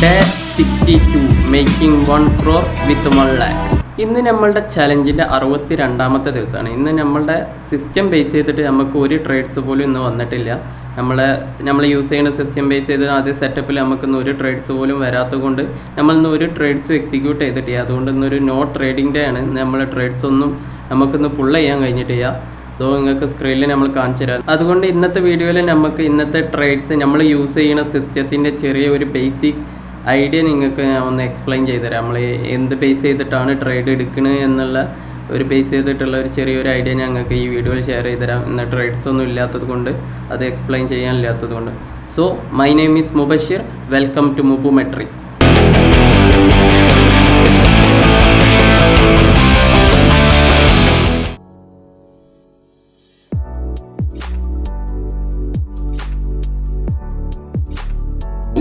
Day 62 making 1 crore വിത്ത് 1 lakh. ഇന്ന് നമ്മളുടെ ചലഞ്ചിൻ്റെ 62ാമത്തെ ദിവസമാണ്. ഇന്ന് നമ്മളുടെ സിസ്റ്റം ബേസ് ചെയ്തിട്ട് നമുക്ക് ഒരു ട്രേഡ്സ് പോലും ഇന്ന് വന്നിട്ടില്ല. നമ്മൾ യൂസ് ചെയ്യുന്ന സിസ്റ്റം ബേസ് ചെയ്ത് ആദ്യ സെറ്റപ്പിൽ നമുക്കിന്ന് ഒരു ട്രേഡ്സ് പോലും വരാത്തത് കൊണ്ട് നമ്മളിന്ന് ഒരു ട്രേഡ്സും എക്സിക്യൂട്ട് ചെയ്തിട്ടില്ല. അതുകൊണ്ട് ഇന്നൊരു നോ ട്രേഡിംഗ് ഡേ ആണ്. നമ്മൾ ട്രേഡ്സ് ഒന്നും നമുക്കിന്ന് പുൾ ചെയ്യാൻ കഴിഞ്ഞിട്ടില്ല. സോ നിങ്ങൾക്ക് സ്ക്രീനിൽ നമ്മൾ കാണിച്ചു തരാം. അതുകൊണ്ട് ഇന്നത്തെ വീഡിയോയിൽ നമുക്ക് ഇന്നത്തെ ട്രേഡ്സ് നമ്മൾ യൂസ് ചെയ്യുന്ന സിസ്റ്റത്തിൻ്റെ ചെറിയ ഒരു ബേസിക് ഐഡിയ നിങ്ങൾക്ക് ഞാൻ ഒന്ന് എക്സ്പ്ലെയിൻ ചെയ്തുതരാം. നമ്മൾ എന്ത് ബേസ് ചെയ്തിട്ടാണ് ട്രേഡ് എടുക്കുന്നത് എന്നുള്ള ഒരു ബേസ് ചെയ്തിട്ടുള്ള ഒരു ചെറിയൊരു ഐഡിയ ഞങ്ങൾക്ക് ഈ വീഡിയോയിൽ ഷെയർ ചെയ്തുതരാം. ഇന്ന് ട്രേഡ്സ് ഒന്നും ഇല്ലാത്തത് കൊണ്ട് അത് എക്സ്പ്ലെയിൻ ചെയ്യാനില്ലാത്തത് കൊണ്ട്. So my name is Mubashir. Welcome to Mubu Metrics.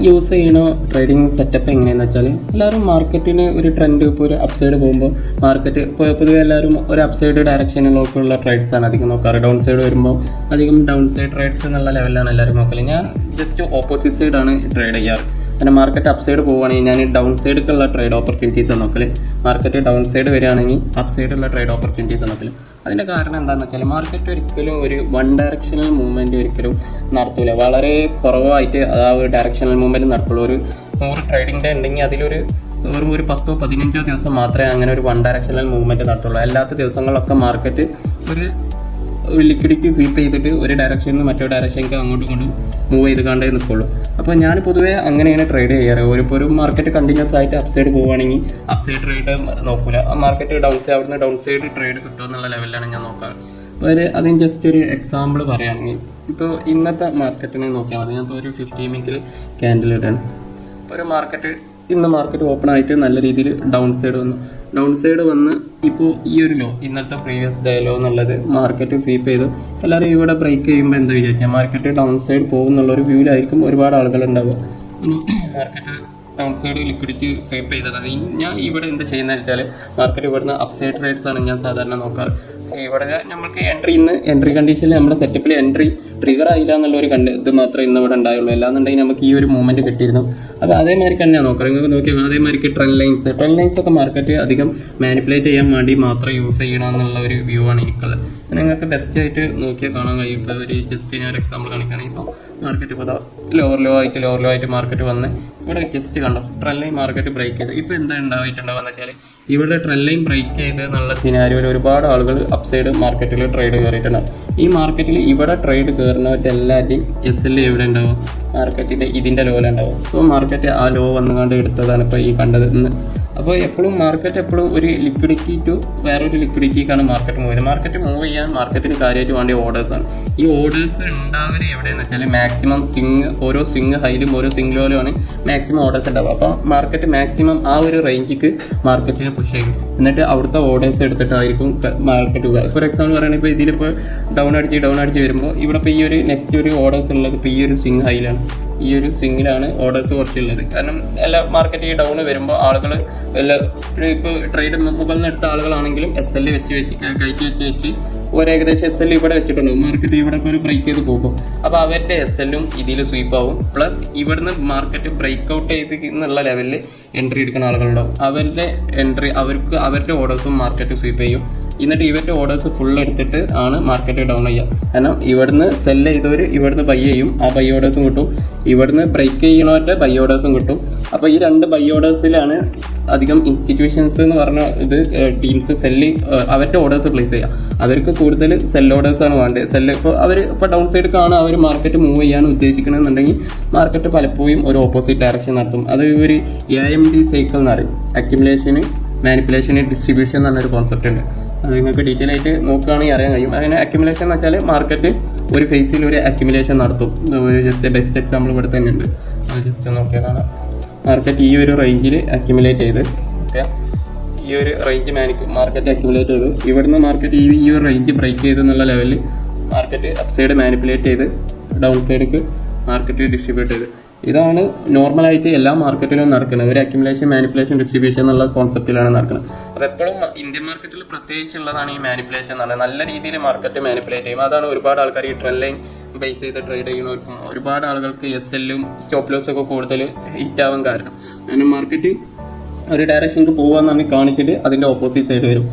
Use ചെയ്യണ ട്രേഡിങ് സെറ്റപ്പ് എങ്ങനെയാണെന്ന് വെച്ചാൽ എല്ലാവരും മാർക്കറ്റിന് ഒരു ട്രെൻഡ് ഇപ്പോൾ ഒരു അപ്സൈഡ് പോകുമ്പോൾ മാർക്കറ്റ് ഇപ്പോൾ പൊതുവെ എല്ലാവരും ഒരു അപ്സൈഡ് ഡയറക്ഷനിലേക്കുള്ള ട്രേഡ്സാണ് അധികം നോക്കാറ്. ഡൗൺ സൈഡ് വരുമ്പോൾ അധികം ഡൗൺ സൈഡ് ട്രേഡ്സ് എന്നുള്ള ലെവലിലാണ് എല്ലാവരും നോക്കല്. ഞാൻ ജസ്റ്റ് ഓപ്പോസിറ്റ് സൈഡാണ് ട്രേഡ് ചെയ്യാറ്. പിന്നെ മാർക്കറ്റ് അപ്പ് സൈഡ് പോവുകയാണെങ്കിൽ ഞാൻ ഡൗൺ സൈഡിലേക്കുള്ള ട്രേഡ് ഓപ്പർച്യൂണിറ്റീസ് നോക്കല്. മാർക്കറ്റ് ഡൗൺ സൈഡ് വരികയാണെങ്കിൽ അപ്പ് സൈഡുള്ള ട്രേഡ് ഓപ്പർച്യൂണിറ്റീസ് നോക്കല്. അതിൻ്റെ കാരണം എന്താണെന്ന് വെച്ചാൽ മാർക്കറ്റ് ഒരിക്കലും ഒരു വൺ ഡയറക്ഷണൽ മൂവ്മെൻറ്റ് ഒരിക്കലും നടത്തില്ല. വളരെ കുറവായിട്ട് ആ ഒരു ഡയറക്ഷണൽ മൂവ്മെൻറ്റ് നടത്തുള്ളൂ. ഒരു 100 ട്രേഡിംഗ് ഡേ ഉണ്ടെങ്കിൽ അതിലൊരു ഒരു 10-15 ദിവസം മാത്രമേ അങ്ങനെ ഒരു വൺ ഡയറക്ഷണൽ മൂവ്മെൻറ്റ് നടത്തുള്ളൂ. അല്ലാത്ത ദിവസങ്ങളിലൊക്കെ മാർക്കറ്റ് ഒരു ലിക്വിഡിറ്റി സ്വീപ്പ് ചെയ്തിട്ട് ഒരു ഡയറക്ഷനിൽ നിന്ന് മറ്റൊരു ഡയറക്ഷനിലേക്ക് അങ്ങോട്ടും ഇങ്ങോട്ടും മൂവ് ചെയ്ത് കണ്ടേ നിൽക്കുള്ളൂ. അപ്പോൾ ഞാൻ പൊതുവേ അങ്ങനെയാണ് ട്രേഡ് ചെയ്യാറ്. ഒരു മാർക്കറ്റ് കണ്ടിന്യൂസ് ആയിട്ട് അപ്പ് സൈഡ് പോവുകയാണെങ്കിൽ അപ്പ് സൈഡ് ട്രേഡ് നോക്കില്ല. ആ മാർക്കറ്റ് ഡൗൺ സൈഡ് അവിടുന്ന് ഡൗൺ സൈഡ് ട്രേഡ് കിട്ടുമോ എന്നുള്ള ലെവലിലാണ് ഞാൻ നോക്കാറ്. അപ്പോൾ അതിന് ജസ്റ്റ് ഒരു എക്സാമ്പിൾ പറയുകയാണെങ്കിൽ ഇപ്പോൾ ഇന്നത്തെ മാർക്കറ്റിനെ നോക്കിയാൽ മതി. ഞാനിപ്പോൾ ഒരു 50 മിനിറ്റിൽ ക്യാൻഡിൽ ഇടാൻ. അപ്പോൾ ഒരു മാർക്കറ്റ് ഇന്ന് മാർക്കറ്റ് ഓപ്പൺ ആയിട്ട് നല്ല രീതിയിൽ ഡൗൺ സൈഡ് വന്ന് ഇപ്പോൾ ഈ ഒരു ലോ ഇന്നത്തെ പ്രീവിയസ് ഡേ ലോ എന്നുള്ളത് മാർക്കറ്റ് സ്വീപ്പ് ചെയ്തു. എല്ലാവരും ഇവിടെ ബ്രേക്ക് ചെയ്യുമ്പോൾ എന്താ വിചാരിക്കുക, മാർക്കറ്റ് ഡൗൺ സൈഡ് പോകുന്നുള്ളൊരു വ്യൂവിലായിരിക്കും ഒരുപാട് ആളുകൾ ഉണ്ടാവുക. Market down side liquidity sweep ചെയ്തത് ഞാൻ ഇവിടെ എന്ത് ചെയ്യുന്നത് വെച്ചാൽ മാർക്കറ്റ് ഇവിടുന്ന് അപ്പ് സൈഡ് ട്രേഡ്സ് ആണ് ഞാൻ സാധാരണ നോക്കാറ്. ഇവിടെ നമുക്ക് എൻട്രി കണ്ടീഷനിൽ നമ്മുടെ സെറ്റപ്പിൽ എൻട്രി ട്രിഗർ ആയില്ല എന്നുള്ളൊരു ഇത് മാത്രമേ ഇന്ന് ഇവിടെ ഉണ്ടായുള്ളൂ. അല്ലാന്നുണ്ടെങ്കിൽ നമുക്ക് ഈ ഒരു മൂവ്മെൻറ്റ് കിട്ടിയിരുന്നു. അപ്പോൾ അതേമാതിരി തന്നെയാണ് നോക്കാം. നിങ്ങൾക്ക് നോക്കിയാൽ അതേമാതിരി ട്രെൻഡ് ലൈൻസ് ഒക്കെ മാർക്കറ്റ് അധികം മാനിപ്പുലേറ്റ് ചെയ്യാൻ വേണ്ടി മാത്രം യൂസ് ചെയ്യണം എന്നുള്ള ഒരു വ്യൂ ആണ് എനിക്കുള്ളത്. നിങ്ങൾക്ക് ബെസ്റ്റ് ആയിട്ട് നോക്കിയാൽ കാണാൻ കഴിയും. ഇപ്പോൾ ഒരു ജസ്റ്റ് ഞാൻ ഒരു എക്സാമ്പിൾ കാണിക്കുകയാണെങ്കിൽ ഇപ്പോൾ മാർക്കറ്റ് ഇപ്പോൾ ലോവർ ലോ ആയിട്ട് മാർക്കറ്റ് വന്ന് ഇവിടെ ജസ്റ്റ് കണ്ടോ ട്രെൻഡ് ലൈൻ മാർക്കറ്റ് ബ്രേക്ക് ചെയ്ത് ഇപ്പോൾ എന്താ ഉണ്ടായിട്ടുണ്ടാവുക വെച്ചാൽ ഇവിടെ ട്രെൻഡ് ലൈൻ ബ്രേക്ക് ചെയ്ത് എന്നുള്ള സിനാരിയോയിൽ ഒരുപാട് ആളുകൾ അപ്പ് സൈഡ് മാർക്കറ്റിൽ ട്രേഡ് കയറിയിട്ടുണ്ടാവും. ഈ മാർക്കറ്റിൽ ഇവിടെ ട്രേഡ് കയറുന്നവരെല്ലാവരുടെയും SL എവിടെ ഉണ്ടാവും, മാർക്കറ്റിൻ്റെ ഇതിൻ്റെ ലോയിലുണ്ടാവും. സോ മാർക്കറ്റ് ആ ലോ വന്നുകൊണ്ട് എടുത്തതാണ് ഇപ്പോൾ ഈ കണ്ടത് ഇന്ന്. അപ്പോൾ മാർക്കറ്റ് ഒരു ലിക്വിഡിറ്റി ടു വേറൊരു ലിക്വിഡിറ്റിക്കാണ് മാർക്കറ്റ് മൂവ് ചെയ്യുന്നത്. മാർക്കറ്റ് മൂവ് ചെയ്യാൻ മാർക്കറ്റിന് കാര്യമായിട്ട് വേണ്ടിയ ഓർഡേഴ്സാണ്. ഈ ഓർഡേഴ്സ് ഉണ്ടാവുക എവിടെയെന്ന് വെച്ചാൽ മാക്സിമം ഓരോ സ്വിങ് ഹൈയിലും ഓരോ സ്വിങ് ലോയിലുമാണ് മാക്സിമം ഓർഡേഴ്സ് ഉണ്ടാവുക. അപ്പോൾ മാർക്കറ്റ് മാക്സിമം ആ ഒരു റേഞ്ചിക്ക് മാർക്കറ്റിനെ പുഷ് ചെയ്യും. എന്നിട്ട് അവിടുത്തെ ഓർഡേഴ്സ് എടുത്തിട്ടായിരിക്കും മാർക്കറ്റ് പോകുക. ഫോർ എക്സാമ്പിൾ പറയുകയാണെങ്കിൽ ഇപ്പോൾ ഇതിലിപ്പോൾ ഡൗൺ അടിച്ച് വരുമ്പോൾ ഇവിടെ ഇപ്പോൾ ഈ ഒരു നെക്സ്റ്റ് ഒരു ഓർഡേഴ്സ് ഉള്ളത് ഇപ്പോൾ ഈ ഒരു സ്വിങ് ഹൈയിലാണ്. ഈ ഒരു സ്വിങ്ങിലാണ് ഓർഡേഴ്സ് കുറച്ചുള്ളത്. കാരണം എല്ലാ മാർക്കറ്റ് ഈ ഡൗൺ വരുമ്പോൾ ആളുകൾ ഇപ്പോൾ ട്രേഡ് മുകളിൽ നിന്ന് എടുത്ത ആളുകളാണെങ്കിലും SL കയറ്റി വെച്ച് ഏകദേശം SL ഇവിടെ വെച്ചിട്ടുണ്ടാവും. മാർക്കറ്റ് ഇവിടെ ഒരു ബ്രേക്ക് ചെയ്ത് പോകും. അപ്പോൾ അവരുടെ SLും ഇതിൽ സ്വീപ്പ് ആവും. പ്ലസ് ഇവിടുന്ന് മാർക്കറ്റ് ബ്രേക്ക് ഔട്ട് ചെയ്ത് എന്നുള്ള ലെവലിൽ എൻട്രി എടുക്കുന്ന ആളുകളുണ്ടാവും. അവരുടെ ഓർഡേഴ്സും മാർക്കറ്റ് സ്വീപ്പ് ചെയ്യും. എന്നിട്ട് ഇവരുടെ ഓർഡേഴ്സ് ഫുൾ എടുത്തിട്ട് ആണ് മാർക്കറ്റ് ഡൗൺ ചെയ്യുക. കാരണം ഇവിടുന്ന് സെല് ചെയ്തവർ ഇവിടുന്ന് ബൈ ചെയ്യും, ആ ബൈ ഓർഡേഴ്സും കിട്ടും. ഇവിടുന്ന് ബ്രേക്ക് ചെയ്യണവരുടെ ബൈ ഓർഡേഴ്സും കിട്ടും. അപ്പോൾ ഈ 2 ബൈ ഓർഡേഴ്സിലാണ് അധികം ഇൻസ്റ്റിറ്റ്യൂഷൻസ് എന്ന് പറഞ്ഞ ടീംസ് അവരുടെ ഓർഡേഴ്സ് പ്ലേസ് ചെയ്യുക. അവർക്ക് കൂടുതൽ സെൽ ഓർഡേഴ്സാണ് വേണ്ടത്. ഇപ്പോൾ ഡൗൺ സൈഡ് കാണാൻ അവർ മാർക്കറ്റ് മൂവ് ചെയ്യാൻ ഉദ്ദേശിക്കണമെന്നുണ്ടെങ്കിൽ മാർക്കറ്റ് പലപ്പോഴും ഒരു ഓപ്പോസിറ്റ് ഡയറക്ഷൻ നടത്തും. അത് ഒരു AMD സൈക്കിൾ എന്ന് പറയും. അക്യുമുലേഷന്, മാനിപ്പുലേഷന്, ഡിസ്ട്രിബ്യൂഷൻ എന്ന് പറഞ്ഞൊരു കോൺസെപ്റ്റ് ഉണ്ട്. അത് നിങ്ങൾക്ക് ഡീറ്റെയിൽ ആയിട്ട് നോക്കുകയാണെങ്കിൽ അറിയാൻ കഴിയും. അങ്ങനെ അക്യുമുലേഷൻ എന്ന് വെച്ചാൽ മാർക്കറ്റ് ഒരു ഫേസിൽ ഒരു അക്യുമുലേഷൻ നടത്തും. ഒരു ബെസ്റ്റ് എക്സാമ്പിൾ ഇവിടെ തന്നെ ഉണ്ട്. അത് ജസ്റ്റ് നോക്കിയാൽ കാണാം. മാർക്കറ്റ് ഈ ഒരു റേഞ്ചിൽ അക്യുമുലേറ്റ് ചെയ്ത് ഈ ഒരു റേഞ്ച് മാർക്കറ്റ് അക്യുമുലേറ്റ് ചെയ്ത് ഇവിടുന്ന് മാർക്കറ്റ് ഈ ഒരു റേഞ്ച് ബ്രേക്ക് ചെയ്ത് എന്നുള്ള ലെവലിൽ മാർക്കറ്റ് അപ്പ് സൈഡ് മാനിപ്പുലേറ്റ് ചെയ്ത് ഡൗൺ സൈഡിലേക്ക് മാർക്കറ്റ് ഡിസ്ട്രിബ്യൂട്ട് ചെയ്ത് ഇതാണ് നോർമലായിട്ട് എല്ലാ മാർക്കറ്റിലും നടക്കുന്നത്. ഒരു അക്യുമുലേഷൻ, മാനിപ്പുലേഷൻ, ഡിസ്ട്രിബ്യൂഷൻ എന്നുള്ള കോൺസെപ്റ്റിലാണ് നടക്കുന്നത്. അപ്പോൾ എപ്പോഴും ഇന്ത്യൻ മാർക്കറ്റിൽ പ്രത്യേകിച്ചുള്ളതാണ് ഈ മാനിപ്പുലേഷൻ എന്ന് പറയുന്നത്. നല്ല രീതിയിൽ മാർക്കറ്റ് മാനിപ്പുലേറ്റ് ചെയ്യും. അതാണ് ഒരുപാട് ആൾക്കാർ ഈ ട്രെൻഡ് ലൈൻ ബേസ് ചെയ്ത് ട്രേഡ് ചെയ്യുന്നവർക്കും ഒരുപാട് ആളുകൾക്ക് SLും സ്റ്റോപ്പ് ലോസും ഒക്കെ കൂടുതൽ ഹിറ്റാവാൻ കാരണം മാർക്കറ്റ് ഒരു ഡയറക്ഷനിലേക്ക് പോകാമെന്നാണ് കാണിച്ചിട്ട് അതിൻ്റെ ഓപ്പോസിറ്റ് സൈഡ് വരും.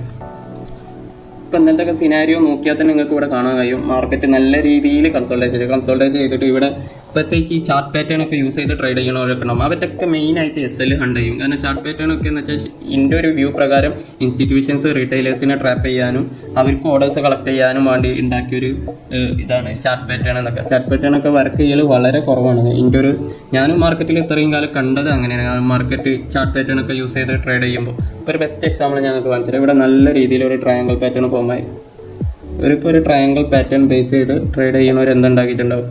ഇപ്പം ഇന്നലത്തെ സിനാരിയോ നോക്കിയാൽ തന്നെ നിങ്ങൾക്ക് ഇവിടെ കാണാൻ കഴിയും മാർക്കറ്റ് നല്ല രീതിയിൽ കൺസോൾട്ടേഷൻ ചെയ്തിട്ട് ഇവിടെ പ്രത്യേകിച്ച് ഈ ചാർട്ട് പാറ്റേൺ ഒക്കെ യൂസ് ചെയ്ത് ട്രേഡ് ചെയ്യണവരൊക്കെ ഉണ്ടാവും. അവരൊക്കെ മെയിനായിട്ട് SL ഹണ്ട് ചെയ്യും. കാരണം ചാർട്ട് പാറ്റേൺ ഒക്കെ എന്ന് വെച്ചാൽ എൻ്റെ ഒരു വ്യൂ പ്രകാരം ഇൻസ്റ്റിറ്റ്യൂഷൻസ് റീറ്റെയിലേഴ്സിനെ ട്രാപ്പ് ചെയ്യാനും അവർക്ക് ഓർഡേഴ്സ് കളക്ട് ചെയ്യാനും വേണ്ടി ഉണ്ടാക്കിയൊരു ഇതാണ് ചാർട്ട് പാറ്റേൺ എന്നൊക്കെ. ചാർട്ട് പാറ്റേൺ ഒക്കെ വർക്ക് ചെയ്യൽ വളരെ കുറവാണ്. എൻ്റെ ഒരു ഞാനും മാർക്കറ്റിൽ ഇത്രയും കാലം കണ്ടത് അങ്ങനെയാണ്. മാർക്കറ്റ് ചാർട്ട് പാറ്റേൺ ഒക്കെ യൂസ് ചെയ്ത് ട്രേഡ് ചെയ്യുമ്പോൾ ഇപ്പോൾ ഒരു ബെസ്റ്റ് എക്സാമ്പിൾ ഞങ്ങൾക്ക് കാണിച്ചത് ഇവിടെ നല്ല രീതിയിൽ ഒരു ട്രയാങ്കിൾ പാറ്റേൺ ഫോമായി. ഇപ്പോൾ ഒരു ട്രയാങ്കിൾ പാറ്റേൺ ബേസ് ചെയ്ത് ട്രേഡ് ചെയ്യുന്നവർ എന്തുണ്ടാക്കിയിട്ടുണ്ടാവും?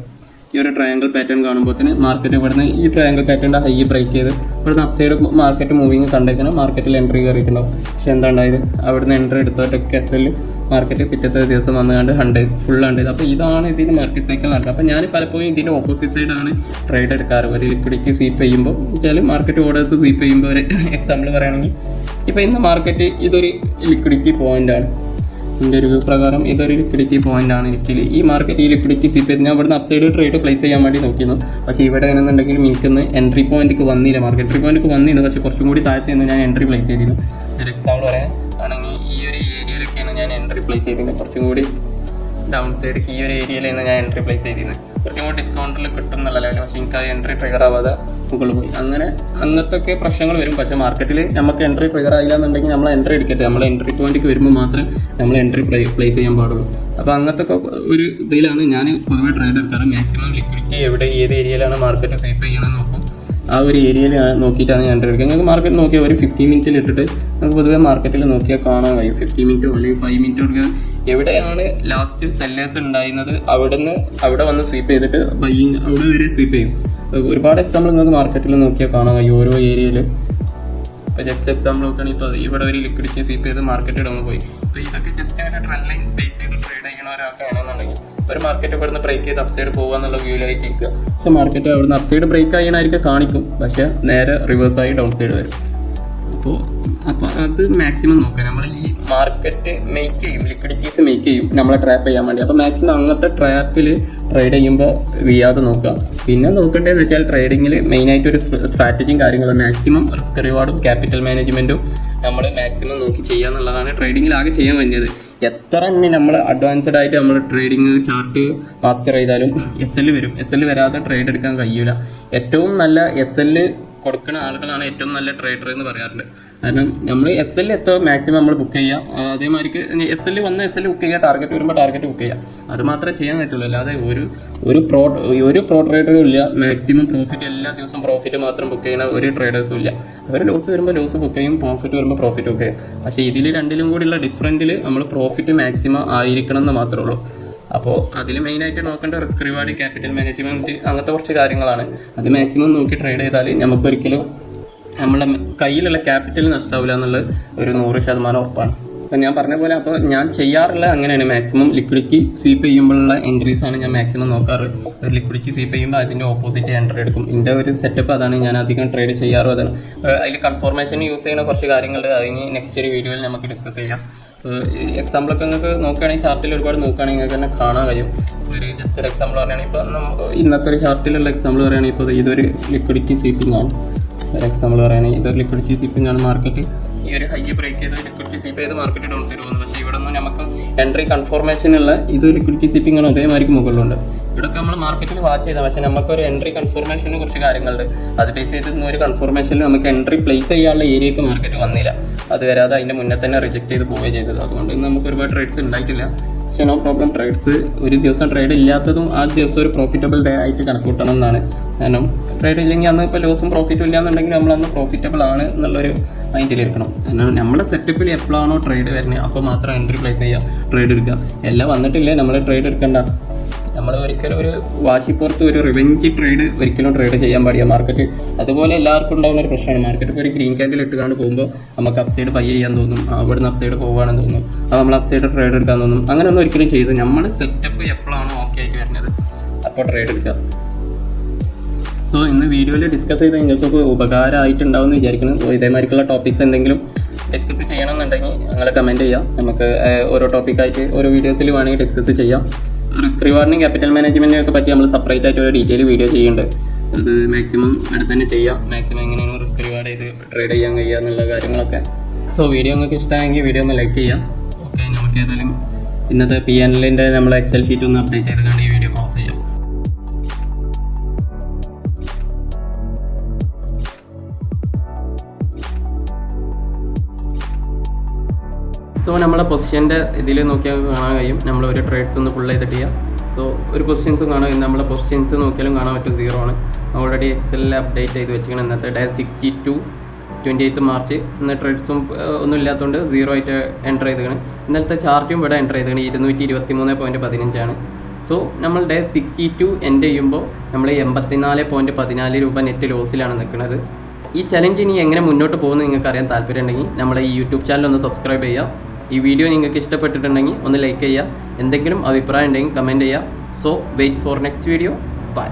ഈ ഒരു ട്രയാങ്കിൾ പാറ്റേൺ കാണുമ്പോൾ തന്നെ മാർക്കറ്റ് ഇവിടുന്ന് ഈ ട്രയാങ്കിൾ പാറ്റേണിൻ്റെ ഹൈ ബ്രേക്ക് ചെയ്ത് ഇവിടുന്ന് അപ്സൈഡ് മാർക്കറ്റ് മൂവിങ് കണ്ടേക്കണം മാർക്കറ്റിൽ എൻട്രി കയറിയിട്ടുണ്ടാവും. പക്ഷേ എന്താണ്ടായത് അവിടുന്ന് എൻട്രി എടുത്തോട്ടൊക്കെ SL മാർക്കറ്റ് പിറ്റത്തെ ദിവസം വന്നുകൊണ്ട് ഫുൾ ഹണ്ട് ചെയ്ത്. അപ്പോൾ ഇതാണ് ഇതിന് മാർക്കറ്റ് സൈക്കിൾ നടക്കുക. അപ്പോൾ ഞാൻ പലപ്പോഴും ഇതിൻ്റെ ഓപ്പോസിറ്റ് സൈഡാണ് ട്രേഡ് എടുക്കാറ്. ഒരു ലിക്വിഡിറ്റി സ്വീപ്പ് ചെയ്യുമ്പോൾ വെച്ചാൽ മാർക്കറ്റ് ഓർഡേഴ്സ് സ്വീപ്പ് ചെയ്യുമ്പോൾ ഒരു എക്സാമ്പിൾ പറയുകയാണെങ്കിൽ ഇപ്പോൾ ഇന്ന് മാർക്കറ്റ് ഇതൊരു ലിക്വിഡിറ്റി പോയിൻ്റാണ്. എൻ്റെ ഒരു വ്യൂ പ്രകാരം ഇതൊരു ലിക്വിഡിറ്റി പോയിൻ്റാണ്. നിഫ്റ്റിയിൽ ഈ മാർക്കറ്റ് ഈ ലിക്വിഡിറ്റി സ്വീപ്പ് ചെയ്ത് ഞാൻ ഇവിടുന്ന് അപ്സൈഡ് ട്രേഡ് പ്ലേസ് ചെയ്യാൻ വേണ്ടി നോക്കിയിരുന്നു. പക്ഷേ ഇവിടെ എന്നുണ്ടെങ്കിൽ എനിക്കൊന്ന് എൻട്രി പോയിന്റിക്ക് വന്നില്ല. എൻട്രി പോയിന്റിക്ക് വന്നിരുന്നു, പക്ഷേ കുറച്ചും കൂടി താഴത്ത് നിന്ന് ഞാൻ എൻട്രി പ്ലേസ് ചെയ്തിരുന്നു. ഒരു എക്സാമ്പിൾ പറയാൻ ആണെങ്കിൽ ഈ ഒരു ഏരിയയിലൊക്കെയാണ് ഞാൻ എൻട്രി പ്ലേസ് ചെയ്തിരുന്നത്. കുറച്ചും കൂടി ഡൗൺ സൈഡിലേക്ക് ഈ ഒരു ഏരിയയിലാണ് ഞാൻ എൻട്രി പ്ലേസ് ചെയ്തിരുന്നത്. കുറച്ചും കൂടി ഡിസ്കൗണ്ടിൽ കിട്ടും എന്നുള്ള ലെവൽ. പക്ഷേ എനിക്ക് അത് എൻട്രി ട്രിഗർ ആവാതെ മുകളിൽ പോയി. അങ്ങനത്തെ പ്രശ്നങ്ങൾ വരും. പക്ഷേ മാർക്കറ്റിൽ നമുക്ക് എൻട്രി ട്രിഗർ ആയില്ല എന്നുണ്ടെങ്കിൽ നമ്മൾ എൻട്രി എടുക്കട്ടെ. നമ്മൾ എൻട്രി പോയിന്റിലേക്ക് വരുമ്പോൾ മാത്രമേ നമ്മൾ എൻട്രി പ്ലേസ് ചെയ്യാൻ പാടുള്ളൂ. അപ്പോൾ അങ്ങനത്തെ ഒരു ഇതിലാണ് ഞാൻ പൊതുവെ ട്രേഡ് എടുക്കാറ്. മാക്സിമം ലിക്വിഡിറ്റി എവിടെ ഏത് ഏരിയയിലാണ് മാർക്കറ്റ് സ്വീപ്പ് ചെയ്യണമെന്ന് നോക്കും. ആ ഒരു ഏരിയയിൽ നോക്കിയിട്ടാണ് ഞാൻ എൻട്രി എടുക്കുക. നിങ്ങൾക്ക് മാർക്കറ്റ് നോക്കിയാൽ ഒരു 15 മിനിറ്റിൽ ഇട്ടിട്ട് നമുക്ക് പൊതുവെ മാർക്കറ്റിൽ നോക്കിയാൽ കാണാൻ കഴിയും. 15 മിനിറ്റോ അല്ലെങ്കിൽ 5 മിനിറ്റോ എടുക്കുക. എവിടെയാണ് ലാസ്റ്റ് സെല്ലേഴ്സ് ഉണ്ടായിരുന്നത് അവിടെ വന്ന് സ്വീപ്പ് ചെയ്തിട്ട് ബൈയിങ് അവിടെ വരെ സ്വീപ്പ് ചെയ്യും. ഒരുപാട് എക്സാമ്പിൾ നിങ്ങൾക്ക് മാർക്കറ്റിൽ നോക്കിയാൽ കാണാൻ കഴിയും ഓരോ ഏരിയയിൽ. ഇപ്പോൾ ജസ്റ്റ് എക്സാമ്പിൾ നോക്കുകയാണെങ്കിൽ ഇപ്പോൾ ഇവിടെ ഒരു ലിക്വിഡിറ്റി സ്വീപ്പ് ചെയ്ത് മാർക്കറ്റ് ഇടന്ന് പോയി. അപ്പോൾ ഇതൊക്കെ ജസ്റ്റ് ഒരു ട്രെൻഡ് ലൈൻ ബേസ് ചെയ്ത് ട്രേഡ് ചെയ്യണ ഒരാൾക്കാണെന്നുണ്ടെങ്കിൽ ഒരു മാർക്കറ്റ് ഇവിടുന്ന് ബ്രേക്ക് ചെയ്ത് അപ്സൈഡ് പോകുക എന്നുള്ള വ്യൂയിലായിട്ട് ഇരിക്കുക. പക്ഷേ മാർക്കറ്റ് അവിടുന്ന് അപ്സൈഡ് ബ്രേക്ക് ചെയ്യണമായിരിക്കും കാണിക്കും, പക്ഷേ നേരെ റിവേഴ്സായി ഡൗൺ സൈഡ് വരും. അപ്പോൾ അത് മാക്സിമം നോക്കുക. നമ്മൾ ഈ മാർക്കറ്റ് മേക്ക് ചെയ്യും, ലിക്വിഡിറ്റീസ് മേക്ക് ചെയ്യും നമ്മളെ ട്രാപ്പ് ചെയ്യാൻ വേണ്ടി. അപ്പോൾ മാക്സിമം അങ്ങനത്തെ ട്രാപ്പിൽ ട്രേഡ് ചെയ്യുമ്പോൾ വീഴാതെ നോക്കുക. പിന്നെ നോക്കേണ്ടതെന്ന് വെച്ചാൽ ട്രേഡിങ്ങിൽ മെയിനായിട്ടൊരു സ്ട്രാറ്റജിയും കാര്യങ്ങളും മാക്സിമം റിസ്ക് റിവാർഡും ക്യാപിറ്റൽ മാനേജ്മെൻറ്റും നമ്മൾ മാക്സിമം നോക്കി ചെയ്യുക എന്നുള്ളതാണ് ട്രേഡിങ്ങിൽ ആകെ ചെയ്യാൻ കഴിഞ്ഞത്. എത്ര തന്നെ നമ്മൾ അഡ്വാൻസ്ഡ് ആയിട്ട് നമ്മൾ ട്രേഡിങ് ചാർട്ട് മാസ്റ്റർ ചെയ്താലും SL വരും. SL വരാതെ ട്രേഡ് എടുക്കാൻ കഴിയില്ല. ഏറ്റവും നല്ല SL കൊടുക്കുന്ന ആളുകളാണ് ഏറ്റവും നല്ല ട്രേഡർ എന്ന് പറയാറുണ്ട്. കാരണം നമ്മൾ SL എത്ര മാക്സിമം നമ്മൾ ബുക്ക് ചെയ്യുക. അതേമാതിരിക്ക് SL വന്ന് SL ബുക്ക് ചെയ്യുക, ടാർഗറ്റ് വരുമ്പോൾ ടാർഗറ്റ് ബുക്ക് ചെയ്യുക. അത് മാത്രമേ ചെയ്യാൻ പറ്റുള്ളൂ. അല്ലാതെ ഒരു പ്രോ ട്രേഡറും ഇല്ല മാക്സിമം പ്രോഫിറ്റ് എല്ലാ ദിവസവും പ്രോഫിറ്റ് മാത്രം ബുക്ക് ചെയ്യുന്ന ഒരു ട്രേഡേഴ്സും ഇല്ല. അവർ ലോസ് വരുമ്പോൾ ലോസ് ബുക്ക് ചെയ്യും, പ്രോഫിറ്റ് വരുമ്പോൾ പ്രോഫിറ്റ് ബുക്ക് ചെയ്യും. പക്ഷേ ഇതിൽ രണ്ടിലും കൂടിയുള്ള ഡിഫറൻറ്റിൽ നമ്മൾ പ്രോഫിറ്റ് മാക്സിമം ആയിരിക്കണം എന്ന് മാത്രമേ ഉള്ളൂ. അപ്പോൾ അതിൽ മെയിനായിട്ട് നോക്കേണ്ട റിസ്ക് റിവാർഡ്, ക്യാപിറ്റൽ മാനേജ്മെൻറ്റ്, അങ്ങനത്തെ കുറച്ച് കാര്യങ്ങളാണ്. അത് മാക്സിമം നോക്കി ട്രേഡ് ചെയ്താൽ നമുക്കൊരിക്കലും നമ്മുടെ കയ്യിലുള്ള ക്യാപിറ്റൽ നഷ്ടമാവില്ല എന്നുള്ളത് ഒരു 100% ഉറപ്പാണ്. അപ്പോൾ ഞാൻ പറഞ്ഞ പോലെ അപ്പോൾ ഞാൻ ചെയ്യാറുള്ള അങ്ങനെയാണ്. മാക്സിമം ലിക്വിഡിറ്റി സ്വീപ്പ് ചെയ്യുമ്പോഴുള്ള എൻട്രീസാണ് ഞാൻ മാക്സിമം നോക്കാറ്. ഒരു ലിക്വിഡിറ്റി സ്വീപ്പ് ചെയ്യുമ്പോൾ അതിൻ്റെ ഓപ്പോസിറ്റ് എൻട്രി എടുക്കും. എൻ്റെ ഒരു സെറ്റപ്പ് അതാണ്. ഞാൻ അധികം ട്രേഡ് ചെയ്യാറും അതാണ്. അതിൽ കൺഫർമേഷൻ യൂസ് ചെയ്യുന്ന കുറച്ച് കാര്യങ്ങളുണ്ട്. അതിന് നെക്സ്റ്റ് ഒരു വീഡിയോയിൽ നമുക്ക് ഡിസ്കസ് ചെയ്യാം. എക്സാമ്പിളൊക്കെ നിങ്ങൾക്ക് നോക്കുകയാണെങ്കിൽ ചാർട്ടിൽ ഒരുപാട് നോക്കുകയാണെങ്കിൽ നിങ്ങൾക്ക് തന്നെ കാണാൻ കഴിയും. ഒരു ജസ്റ്റ് ഒരു എക്സാമ്പിൾ പറയുകയാണെങ്കിൽ ഇപ്പോൾ ഇന്നത്തെ ഒരു ചാർട്ടിലുള്ള എക്സാമ്പിൾ പറയുകയാണെങ്കിൽ ഇപ്പോൾ ഇതൊരു ലിക്വിഡിറ്റി സ്വീപ്പിംഗ് ആണ്. ഒരു എക്സാമ്പിൾ പറയുകയാണെങ്കിൽ ഇതൊരു ലിക്വിഡിറ്റി സ്വീപ്പിംഗ് ആണ്. മാർക്കറ്റ് ഈ ഒരു ഹൈ ബ്രേക്ക് ചെയ്ത് ലിക്വിഡിറ്റി സ്വീപ്പ് ചെയ്ത് മാർക്കറ്റ് ഡൗൺ സൈഡ് പോകുന്നു. പക്ഷേ ഇവിടെ നിന്ന് നമുക്ക് എൻട്രി കൺഫർമേഷനുള്ള ഇതൊരു ലിക്വിഡിറ്റി സ്വീപ്പിംഗ് ആണ്. അതേമാതിരി മുകളിലുണ്ട്. ഇവിടെയൊക്കെ നമ്മൾ മാർക്കറ്റിൽ വാച്ച് ചെയ്താൽ പക്ഷേ നമുക്കൊരു എൻട്രി കൺഫർമേഷന് കുറച്ച് കാര്യങ്ങളുണ്ട്. അത് ബേസ് ചെയ്ത് ഒരു കൺഫർമേഷനിൽ നമുക്ക് എൻട്രി പ്ലേസ് ചെയ്യാനുള്ള ഏരിയയ്ക്ക് മാർക്കറ്റ് വന്നില്ല. അത് വരാതെ അതിൻ്റെ മുന്നേ തന്നെ റിജക്ട് ചെയ്ത് പോവുകയും ചെയ്തത്. അതുകൊണ്ട് നമുക്ക് ഒരുപാട് ട്രേഡ്സ് ഉണ്ടായിട്ടില്ല. പക്ഷേ നോ പ്രോബ്ലം. ട്രേഡ്സ് ഒരു ദിവസം ട്രേഡ് ഇല്ലാത്തതും ആ ദിവസം ഒരു പ്രോഫിറ്റബിൾ ഡേ ആയിട്ട് കണക്കൂട്ടണം എന്നാണ്. കാരണം ട്രേഡ് ഇല്ലെങ്കിൽ അന്ന് ഇപ്പോൾ ലോസും പ്രോഫിറ്റും ഇല്ലാന്നുണ്ടെങ്കിൽ നമ്മളന്ന് പ്രോഫിറ്റബിൾ ആണ് എന്നുള്ളൊരു മൈൻഡിലിരിക്കണം. കാരണം നമ്മുടെ സെറ്റപ്പിൽ എപ്പോഴാണോ ട്രേഡ് വരുന്നത് അപ്പോൾ മാത്രം എൻട്രി പ്ലേസ് ചെയ്യുക, ട്രേഡ് എടുക്കുക. എല്ലാം വന്നിട്ടില്ലേ നമ്മൾ ട്രേഡ് എടുക്കേണ്ട. നമ്മൾ ഒരിക്കലും ഒരു വാശിപ്പുറത്ത് ഒരു റിവെഞ്ച് ട്രേഡ് ഒരിക്കലും ട്രേഡ് ചെയ്യാൻ പാടില്ല മാർക്കറ്റ്. അതുപോലെ എല്ലാവർക്കും ഉണ്ടാകുന്ന ഒരു പ്രശ്നമാണ്. മാർക്കറ്റ് ഇപ്പോൾ ഒരു ഗ്രീൻ ക്യാൻഡിൽ ഇട്ടുകൊണ്ട് പോകുമ്പോൾ നമുക്ക് അപ്സൈഡ് ബൈ ചെയ്യാൻ തോന്നും, അവിടുന്ന് അപ്സൈഡ് പോകുകയാണെന്ന് തോന്നും, അപ്പോൾ നമ്മൾ അപ്സൈഡ് ട്രേഡ് എടുക്കാൻ തോന്നും. അങ്ങനെയൊന്നും ഒരിക്കലും ചെയ്ത് നമ്മൾ സെറ്റപ്പ് എപ്പോഴാണോ ഓക്കെ ആയിട്ട് വരുന്നത് അപ്പോൾ ട്രേഡ് എടുക്കുക. സോ ഇന്ന് വീഡിയോയിൽ ഡിസ്കസ് ചെയ്ത് നിങ്ങൾക്കൊക്കെ ഉപകാരമായിട്ടുണ്ടാവും എന്ന് വിചാരിക്കുന്നു. ഇതേമാതിരിക്കുള്ള ടോപ്പിക്സ് എന്തെങ്കിലും ഡിസ്കസ് ചെയ്യണമെന്നുണ്ടെങ്കിൽ നിങ്ങൾ കമൻറ്റ് ചെയ്യാം. നമുക്ക് ഓരോ ടോപ്പിക്കായിട്ട് ഓരോ വീഡിയോസിൽ വേണമെങ്കിൽ ഡിസ്കസ് ചെയ്യാം. റിസ്ക് റിവാർഡിനും ക്യാപിറ്റൽ മാനേജ്മെൻറ്റിനും ഒക്കെ പറ്റി നമ്മൾ സെപ്പറേറ്റ് ആയിട്ട് ഒരു ഡീറ്റെയിൽ വീഡിയോ ചെയ്യുന്നുണ്ട്. അത് മാക്സിമം അടുത്ത് തന്നെ ചെയ്യാം. മാക്സിമം എങ്ങനെയാണ് റിസ്ക് റിവാർഡ് ചെയ്ത് ട്രേഡ് ചെയ്യാൻ കഴിയുക എന്നുള്ള കാര്യങ്ങളൊക്കെ. സോ വീഡിയോ നിങ്ങൾക്ക് ഇഷ്ടമായെങ്കിൽ വീഡിയോ ഒന്ന് ലൈക്ക് ചെയ്യാം. ഓക്കെ, നമുക്ക് ഏതായാലും ഇന്നത്തെ PNLൻ്റെ നമ്മൾ എക്സൽ ഷീറ്റ് ഒന്ന് അപ്ഡേറ്റ് ചെയ്തുകൊണ്ട് ഈ വീഡിയോ ക്ലോസ് ചെയ്യാം. സോ നമ്മളെ പൊസിഷൻ്റെ ഇതിൽ നോക്കിയാൽ കാണാൻ കഴിയും, നമ്മൾ ഒരു ട്രേഡ്സ് ഒന്ന് ഫുൾ ചെയ്തിട്ട് ചെയ്യാം. സോ ഒരു പൊസിഷൻസും കാണാൻ കഴിയും. നമ്മളെ പൊസിഷൻസ് നോക്കിയാലും കാണാൻ പറ്റും 0 ആണ്. ഓൾറെഡി എക്സലിൽ അപ്ഡേറ്റ് ചെയ്ത് വെച്ചിരിക്കണം. ഇന്നത്തെ ഡേ 28 മാർച്ച്. ഇന്ന് ട്രേഡ്സും ഒന്നും ഇല്ലാത്തതുകൊണ്ട് 0 ആയിട്ട് എൻ്റർ ചെയ്തിരിക്കണം. ഇന്നലത്തെ ചാർട്ടും ഇവിടെ എൻ്റർ ചെയ്തിരിക്കണം 223.15 ആണ്. സോ നമ്മൾ ഡേ 62 എൻഡ് ചെയ്യുമ്പോൾ നമ്മൾ 84.14 രൂപ നെറ്റ് ലോസിലാണ് നിൽക്കുന്നത്. ഈ ചലഞ്ച് ഇനി എങ്ങനെ മുന്നോട്ട് പോകുമെന്ന് നിങ്ങൾക്ക് അറിയാൻ താല്പര്യം ഉണ്ടെങ്കിൽ നമ്മുടെ ഈ യൂട്യൂബ് ചാനൽ ഒന്ന് സബ്സ്ക്രൈബ് ചെയ്യുക. ഈ വീഡിയോ നിങ്ങൾക്ക് ഇഷ്ടപ്പെട്ടിട്ടുണ്ടെങ്കിൽ ഒന്ന് ലൈക്ക് ചെയ്യുക. എന്തെങ്കിലും അഭിപ്രായം ഉണ്ടെങ്കിൽ കമൻറ്റ് ചെയ്യുക. So wait for next video. By.